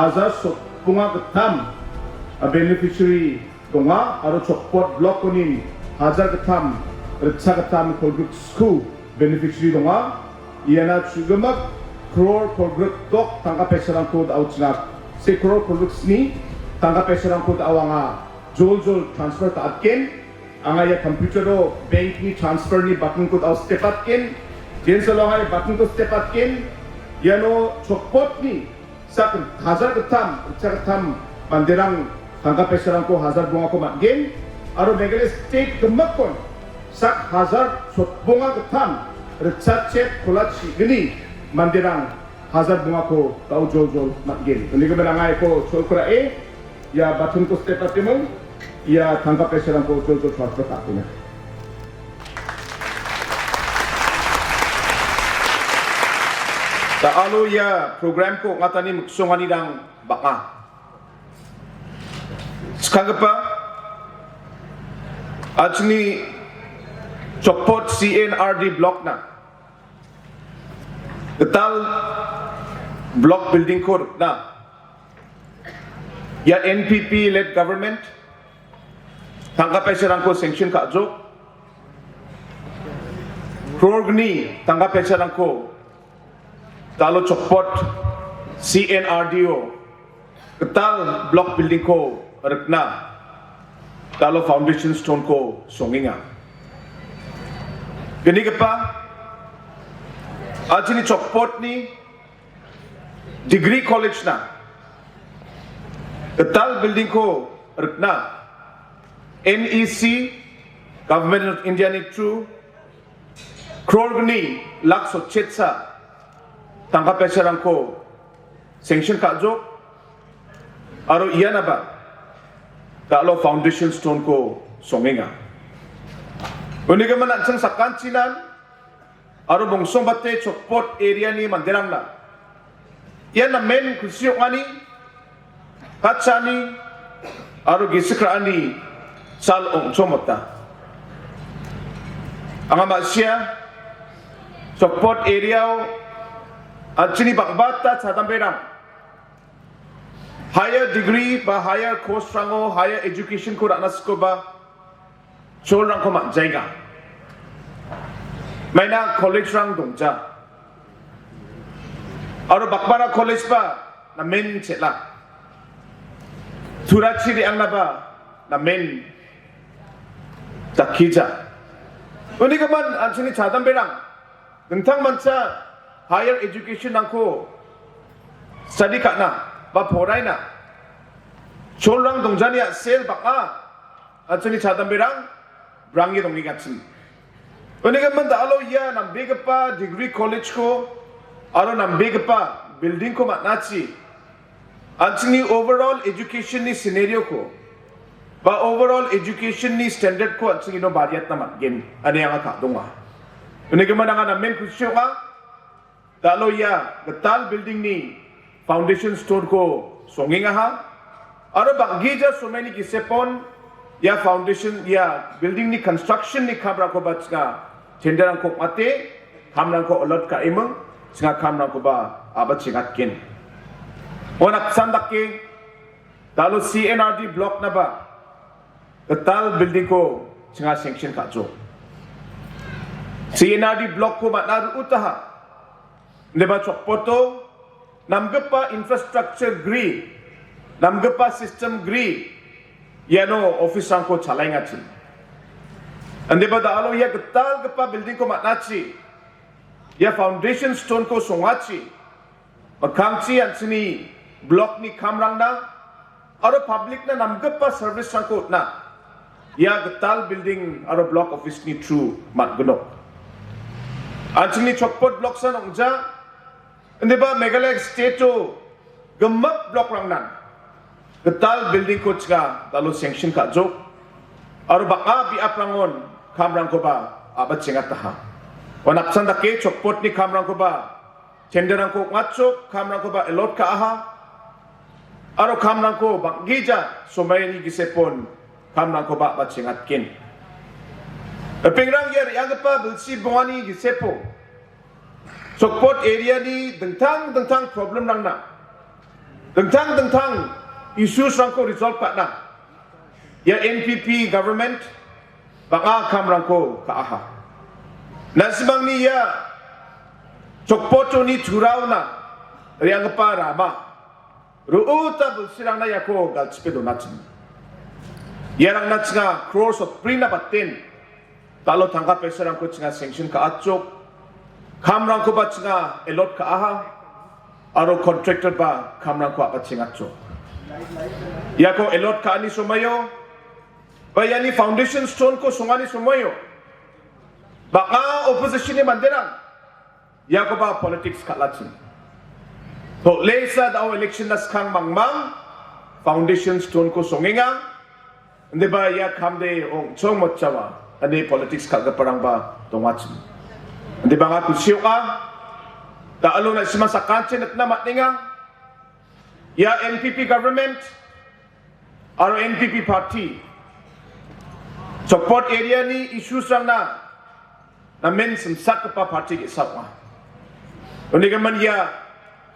hazar bunga ketam beneficiary donga aro Chokpot Block onin hazar ketam retsa ketam kolguk school beneficiary donga iana chugamak crore kolguk dok tangka peserang kod outsngak se crore kolguk sni tangka peserang kod awanga jol transfer ta atken anga ya computer ro bank ni transfer ni button kod out step atken jen salonga button ko step atken iano Chokpot ni sak hazar ketam retsa ketam manderang tangka peserang ko hazar bunga ko matgen aro Meghalaya state gemakon sak hazar bunga ketam retsa chet kolachi gini manderang hazar bunga ko tau jol matgen ini kemenangai ko chokra ya batun ko step atimung ya tangka peserang ko jol transfer atina ta alu ya program ko ngatani muksongani dang baka skagapa ajni Chokpot C&RD Block na Getal block building code na ya NPP led government tangka peserang ko sanction ka jo progni tangka peserang ko talo Chokpot C&RDO Getal block building ko rekna talo foundation stone ko songinga gini kepa ajini Chokpot ni degree college na Getal building ko rekna NEC Government of India ni true krolgni lakso chetsa tangka peserang ko sanction ka jo aro iya na ba talo foundation stone ko songinga uniga man ang sakanchinan aro bongsong bate Chokpot area ni manderangna yan namen kusini katchaani aro gisakrani sal ongko mota ang amasya Chokpot area anchini bakbata sa tamberang higher degree ba higher course rango higher education ko ranas ko ba chol rang ko mak jaiga maina college rang dongja aro bakbara college ba namen chetla turachi di ang naba namen takija uni kaman anchini chadam berang dengtang mancha higher education nangko study kakna ba porai na cholrang dongjania sel baka anchini chadam berang brangi dongi gatsi uniga man dalo ya nambegapa degree college ko aro nambegapa building ko matnachi anchini overall education ni scenario ko ba overall education ni standard ko anchini no bariat na matgen ani ang akadonga uniga man nga namen kusyo ka dalo ya Getal building ni foundation stone ko songinga ha aro bagija so many gisepon ya foundation ya building ni construction ni kamra ko batska tenderang ko mate kamrang ko alot ka imeng singa kamrang ko ba abat singat kin onak sandakke dalo C&RD block na ba Getal building ko singa sanction ka jo C&RD block ko matnaru utaha Neba Chokpoto namgepa infrastructure gri namgepa system gri yano office angko chalai ngachi ande bada alo ya Getal gepa building ko matnachi ya foundation stone ko songachi makangchi ansini block ni kamrangna aro public na namgepa service angko na ya Getal building aro block office ni true matgunok ansini Chokpot block san ongja ande ba Meghalaya state to gemak block rangnan Getal building ko chga dalo sanction ka jo aro baka bi aprangon kamrang ko ba abat singat taha onak sandake Chokpot ni kamrang ko ba tenderang ko ngacho kamrang ko ba elot ka aha aro kamrang ko banggija somoirango gisepon kamrang ko ba bat singat kin pingrang yer yang pa bilsi bongani gisepo Chokpot area ni dengtang problem rangna Tentang isu rangko resolve katna. Ya NPP government baka kamrangko kaaha. Nasibang ni ya Chokpot-oni Tura-ona riang pa rama. Ruuta bilsina na yako galchipe donatsin. Yarang natsinga crores of prina baten. Talo tangka peserang ko tsinga sanction ka atchok. Kamrang ko ba tsinga elot ka aha. Aro contractor ba kamrang ko apat tsinga atchok. Yako elot ka ani sumayo. Bayani foundation stone ko sungani sumayo. Baka opposition ni manderang. Yako ba politics ka latsin. So lesa daw election nas kang mangmang foundation stone ko songenga. Hindi ba ya kamde ong chong motchawa. Hindi politics ka parang ba tongwatsin. Hindi ba nga kusyo ka? Taalo na sima sa kanchen at namat nga. Ya NPP government or NPP party. Chokpot area ni issues lang na namen samsak pa party isawa. Hindi ka man ya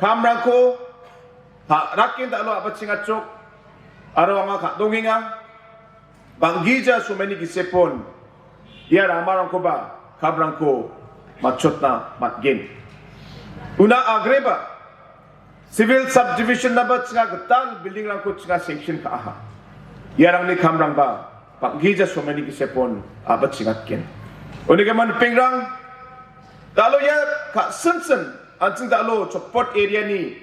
kamrang ko rakin taalo apat singatsok araw nga kadonginga banggija sumeni gisepon ya ramarang ko ba kamrang ko machot na matgen una agreba civil subdivision na ba nga getal building lang ko nga section ka aha yarang ni kamrang ba banggija sumeni gisepon apat singatken uni ka man pingrang talo ya ka sensen anjing talo Chokpot area ni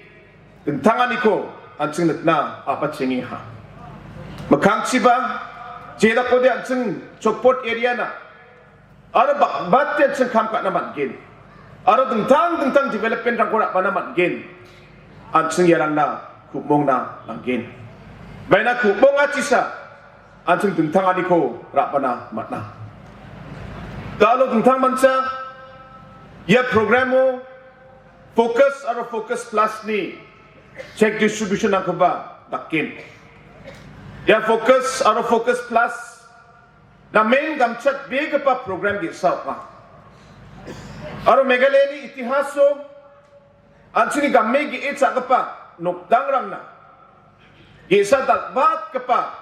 tentangani ko anjing natna apat singi ha makangsi ba jeda ko de anjing Chokpot area na aro batte anjing kam ka naman gen aro tentang development rang ko ra pa naman gen anjing yarang na kubong na lang gen bayna kubong atisa anjing tentangani ko ra pa na matna talo tentang mansa ya programo focus atau focus plus ni check distribution ang kuba dakin. Ya focus atau focus plus namen gamchat big pa program di sa pa. Aro Meghalaya ni itihaso ansini gamme gi itsa pa nokdang rang na. Isa takbat pa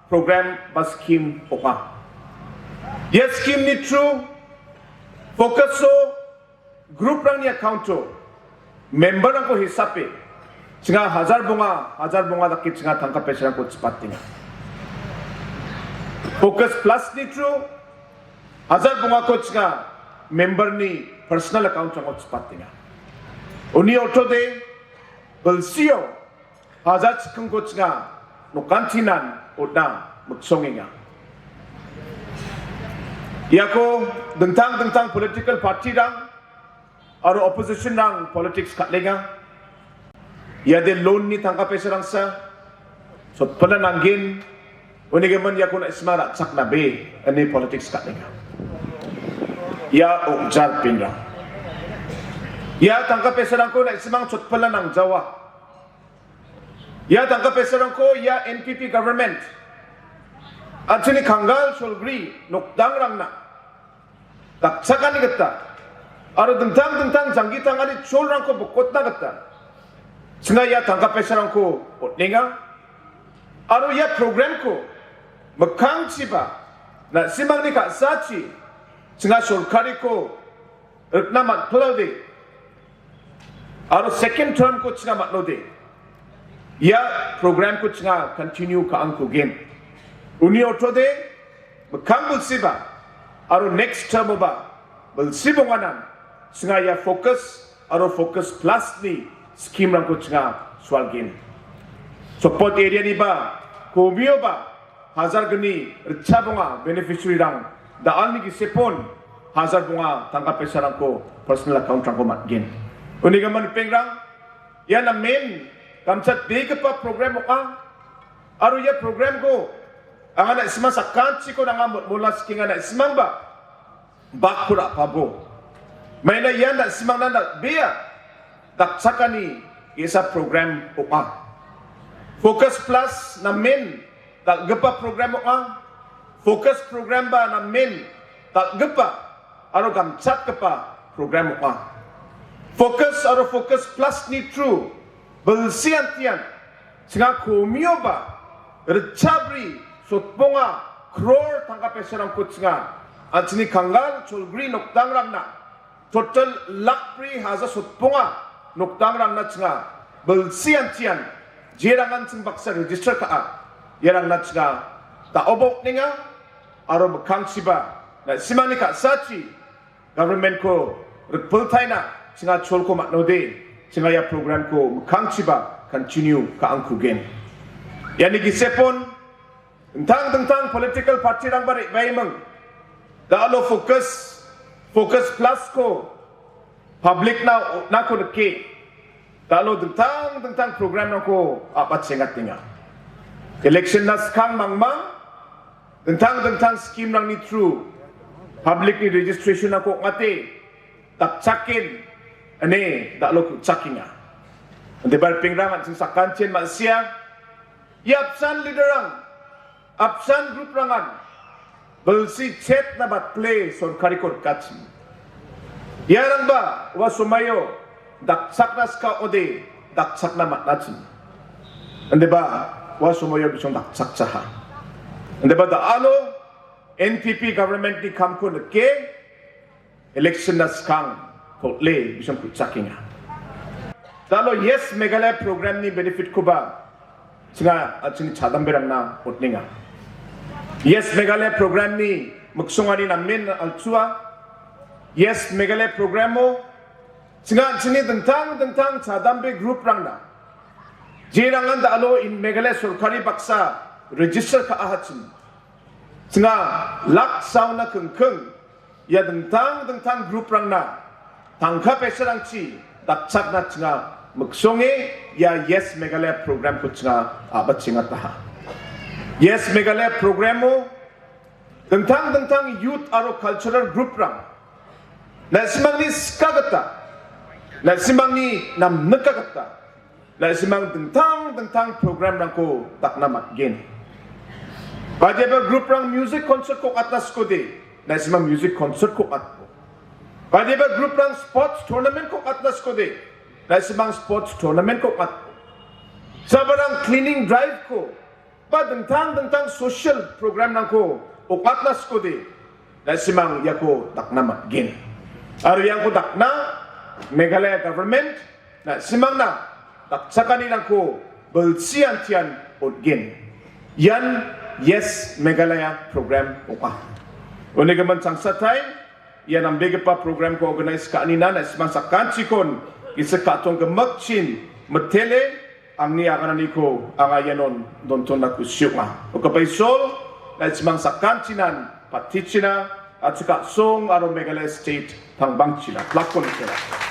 program baskim oka. Yes scheme ni true focus so group rang ni account to member ang ko hisape singa hazar bunga dakit singa tangka pesang ko cepating focus plus ni true hazar bunga ko singa member ni personal account ang ko cepating uni auto de bilsio hazar sikung ko singa no kantinan odang mutsonginga yako dentang political party rang aro opposition ng politics katlenga ya de loan ni tangka pesarang sa so pala nanggin unigaman ya kuna ismara sak na be ani politics katlenga ya jar pinga ya tangka pesarang ko na ismang sot pala ng Jawa ya tangka pesarang ko ya NPP government at sini kanggal solgri nokdang rang na taksakan ni gata aro tentang janggitang ani cholrang ko bukot na gata singa ya tangka pesarang ko otninga aro ya program ko makangsi ba na simang ni ka sachi singa sorkari ko rukna matlode aro second term ko singa matlode ya program ko singa continue ka angko gen uni otode makang bulsiba aro next term ba bulsibonganan singa ya focus aro focus plus ni scheme rang ko singa swalgin Chokpot area ni ba komio ba hazar gani richa bunga beneficiary rang daan ni gisepon hazar bunga tangka pesarang ko personal account rang ko matgin uniga man pengrang ya na main kamsat big pa program mo ka aro ya program ko ang ana isma sa kanchi ko nga mula skinga na ismang ba bakura pabo maina yan na simang na biya katchaani isa program oka focus plus na men gipa program oka focus program ba na men gipa aro gamchat ka pa program oka focus aro focus plus ni true bilsian tian singa komio ba rechabri sotponga crore tangka peserang kutsinga anchini kangal cholgri noktang rangna total lakpri haza sotponga noktang rangna chinga bilsian tian jerangan sing baksa register ka yerang na chinga ta obok ninga aro bekang siba na simani ka sachi government ko repultaina singa cholko maknode singa ya program ko bekang siba continue ka angkugen yani gisepon tentang political party rang bari baimang da alo focus plus ko public na ko ke da alo tentang program na ko apat sengat tinga election na skang mangmang tentang scheme rang ni true public ni registration ako ngate tak cakin ane dak lo cakinga ande bar pingrang sing sakan chen masia yapsan leaderang apsan group rangan belsi chet na bat play sorkari kor kachin yarang ba wa sumayo dak sakna ska ode dak sakna matnachin ande ba wa sumayo bisong dak saksaha ande ba da alo NPP government ni kamko na ke election na skang kotle bisang kutsakinga. Dalo yes Meghalaya program ni benefit ko ba? Singa at sini chadamberang na potninga. Yes Meghalaya program ni magsungani namen altsua. Yes Meghalaya program mo singa at sini tentang chadambe group rang na. Jirangan dalo in Meghalaya Sorkari baksa register ka ahatsin. Singa lak sauna kengkeng ya tentang grup rang na tangka peserang chi daksak na singa magsonge ya yes Meghalaya program ko singa abat singa taha yes Meghalaya program mo tentang youth aro cultural group rang na simang ni skagata na simang ni namnekagata na simang tentang program rang ko takna matgen Bajeba group rang music concert ko atas ko de, na isma music concert ko atko. Bajeba group rang sports tournament ko atas ko de, na isma sports tournament ko atko. Sabarang cleaning drive ko, ba tentang social program nang ko o atlas ko de, na isma yako takna matgin. Aro yang ko takna Meghalaya government, na isma na taksakani nang ko belsian tian odgin. Yan yes Meghalaya program upa. Oni gaman sang satay, yan ang bigay pa program ko organize kanina na ismang sa kanchikon isa katong gamakchin matele ang niyakanan ko ang ayanon donton na kusyuka. O kapay sol na ismang sa kanchinan patichina at saka song aro Meghalaya state pangbangchina. Plakon ito.